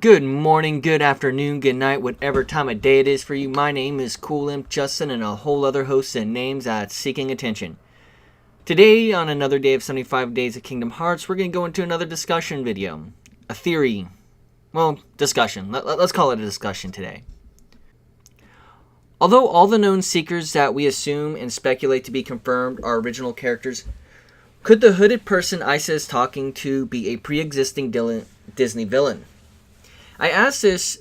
Good morning, good afternoon, good night, whatever time of day it is for you. My name is KewlImp Justin, and a whole other host and names that's seeking attention. Today, on another day of 75 Days of Kingdom Hearts, we're going to go into another discussion video. A theory. Well, discussion. Let's call it a discussion today. Although all the known seekers that we assume and speculate to be confirmed are original characters, could the hooded person Isa is talking to be a pre-existing Disney villain? I ask this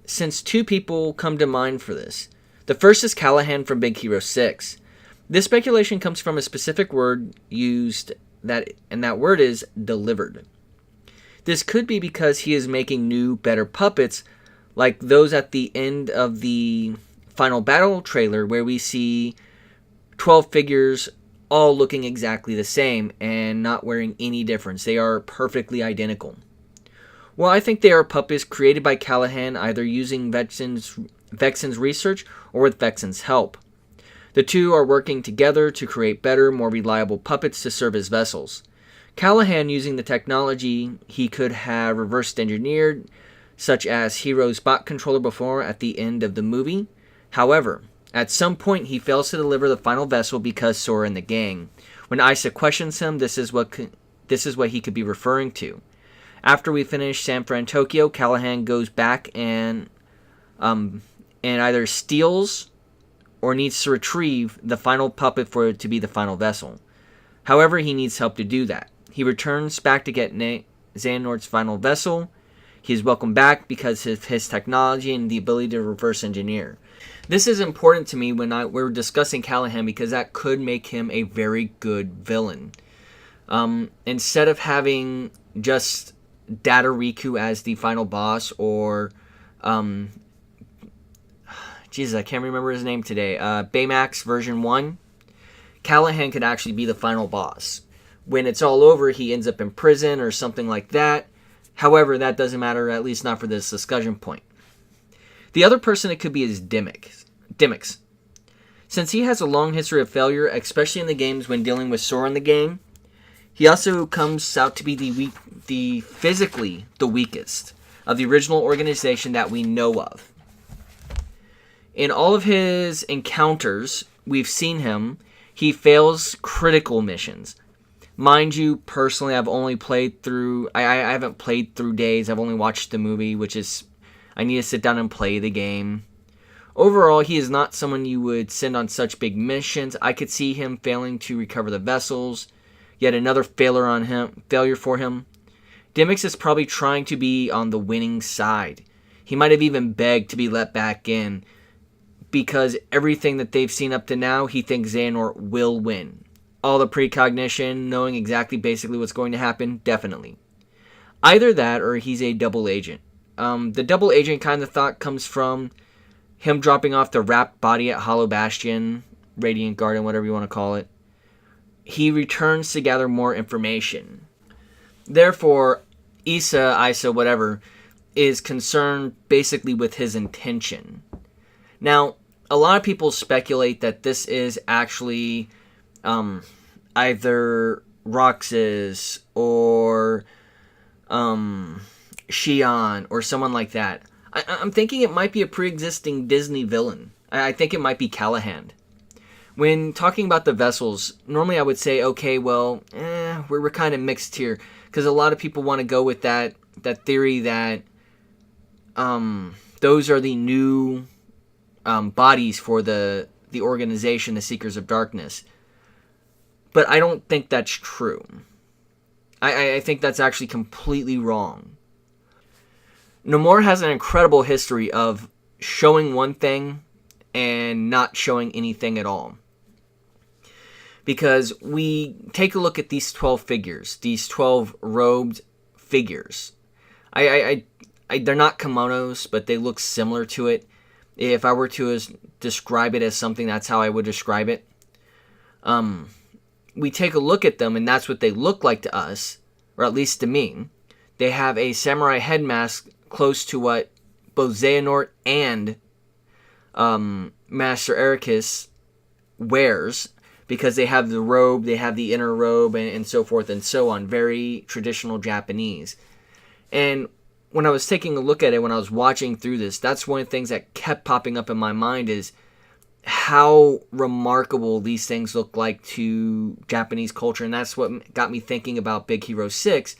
since two people come to mind for this. The first is Callahan from Big Hero 6. This speculation comes from a specific word used, and that word is delivered. This could be because he is making new, better puppets, like those at the end of the final battle trailer where we see 12 figures all looking exactly the same and not wearing any difference. They are perfectly identical. Well, I think they are puppets created by Callahan either using Vexen's research or with Vexen's help. The two are working together to create better, more reliable puppets to serve as vessels. Callahan using the technology he could have reverse engineered, such as Hero's bot controller before at the end of the movie. However, at some point he fails to deliver the final vessel because Sora and the gang. When Isa questions him, this is what he could be referring to. After we finish San Fran, Tokyo, Callahan goes back and either steals or needs to retrieve the final puppet for it to be the final vessel. However, he needs help to do that. He returns back to get Xehanort's final vessel. He is welcomed back because of his technology and the ability to reverse engineer. This is important to me when we're discussing Callahan because that could make him a very good villain. Instead of having just Data Riku as the final boss, or Jesus, I can't remember his name today. Baymax version 1. Callahan could actually be the final boss. When it's all over, he ends up in prison or something like that. However, that doesn't matter, at least not for this discussion point. The other person it could be is Dimix. Since he has a long history of failure, especially in the games when dealing with Sora in the game, he also comes out to be the physically the weakest of the original organization that we know of. In all of his encounters, we've seen he fails critical missions. Mind you, personally, I've only played through, I haven't played through Days, I've only watched the movie, which is, I need to sit down and play the game. Overall, he is not someone you would send on such big missions. I could see him failing to recover the vessels. Yet another failure for him. Dimix is probably trying to be on the winning side. He might have even begged to be let back in, because everything that they've seen up to now, he thinks Xehanort will win. All the precognition, knowing exactly basically what's going to happen, definitely. Either that, or he's a double agent. The double agent kind of thought comes from him dropping off the wrapped body at Hollow Bastion, Radiant Garden, whatever you want to call it. He returns to gather more information. Therefore, Isa, whatever, is concerned basically with his intention. Now, a lot of people speculate that this is actually either Roxas or Xion or someone like that. I'm thinking it might be a pre-existing Disney villain. I think it might be Callahan. When talking about the vessels, normally I would say, okay, well, we're kind of mixed here. Because a lot of people want to go with that theory that those are the new bodies for the organization, the Seekers of Darkness. But I don't think that's true. I think that's actually completely wrong. Nomura has an incredible history of showing one thing and not showing anything at all. Because we take a look at these 12 figures, these 12 robed figures. They're not kimonos, but they look similar to it. If I were to describe it as something, that's how I would describe it. We take a look at them, and that's what they look like to us, or at least to me. They have a samurai head mask close to what both Xehanort and Master Ericus wears, because they have the robe, they have the inner robe, and so forth and so on. Very traditional Japanese. And when I was taking a look at it, when I was watching through this, that's one of the things that kept popping up in my mind is how remarkable these things look like to Japanese culture. And that's what got me thinking about Big Hero 6.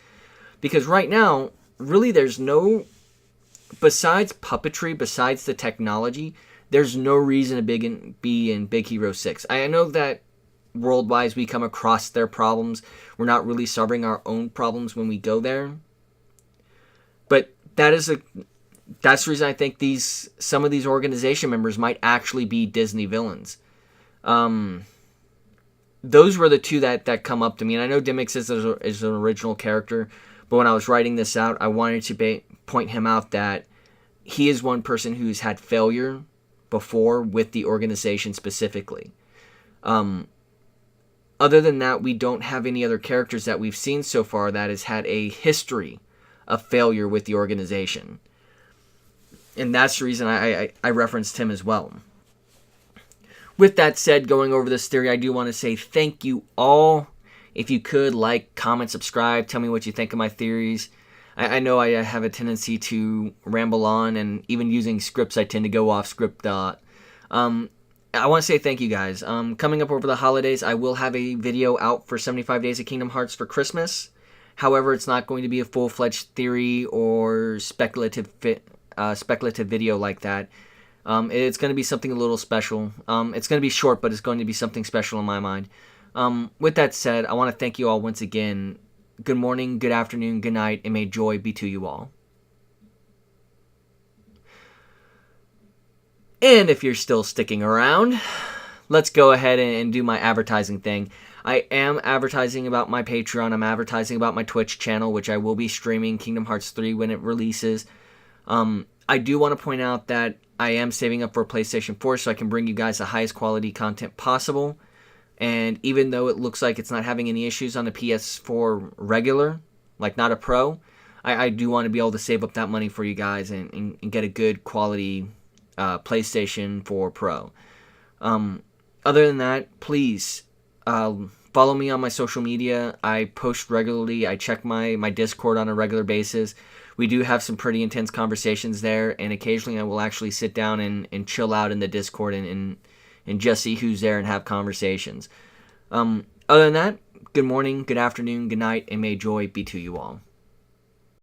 Because right now, really there's no, besides puppetry, besides the technology, there's no reason to be in Big Hero 6. I know that worldwide we come across their problems. We're not really solving our own problems when we go there. But that's the reason I think some of these organization members might actually be Disney villains. Those were the two that come up to me. And I know Dimmix is an original character, but when I was writing this out, I wanted to point him out that he is one person who's had failure before with the organization specifically. Other than that, we don't have any other characters that we've seen so far that has had a history of failure with the organization. And that's the reason I referenced him as well. With that said, going over this theory, I do want to say thank you all. If you could, like, comment, subscribe, tell me what you think of my theories. I know I have a tendency to ramble on, and even using scripts, I tend to go off script. I want to say thank you guys. Coming up over the holidays, I will have a video out for 75 Days of Kingdom Hearts for Christmas. However, it's not going to be a full-fledged theory or speculative video like that. It's going to be something a little special. It's going to be short, but it's going to be something special in my mind. With that said, I want to thank you all once again. Good morning, good afternoon, good night, and may joy be to you all. And if you're still sticking around, let's go ahead and do my advertising thing. I am advertising about my Patreon. I'm advertising about my Twitch channel, which I will be streaming Kingdom Hearts 3 when it releases. I do want to point out that I am saving up for PlayStation 4 so I can bring you guys the highest quality content possible. And even though it looks like it's not having any issues on the PS4 regular, like not a Pro, I do want to be able to save up that money for you guys and get a good quality PlayStation 4 Pro. Other than that, please follow me on my social media. I post regularly. I check my Discord on a regular basis. We do have some pretty intense conversations there, and occasionally I will actually sit down and chill out in the Discord and just see who's there and have conversations. Other than that, good morning, good afternoon, good night, and may joy be to you all.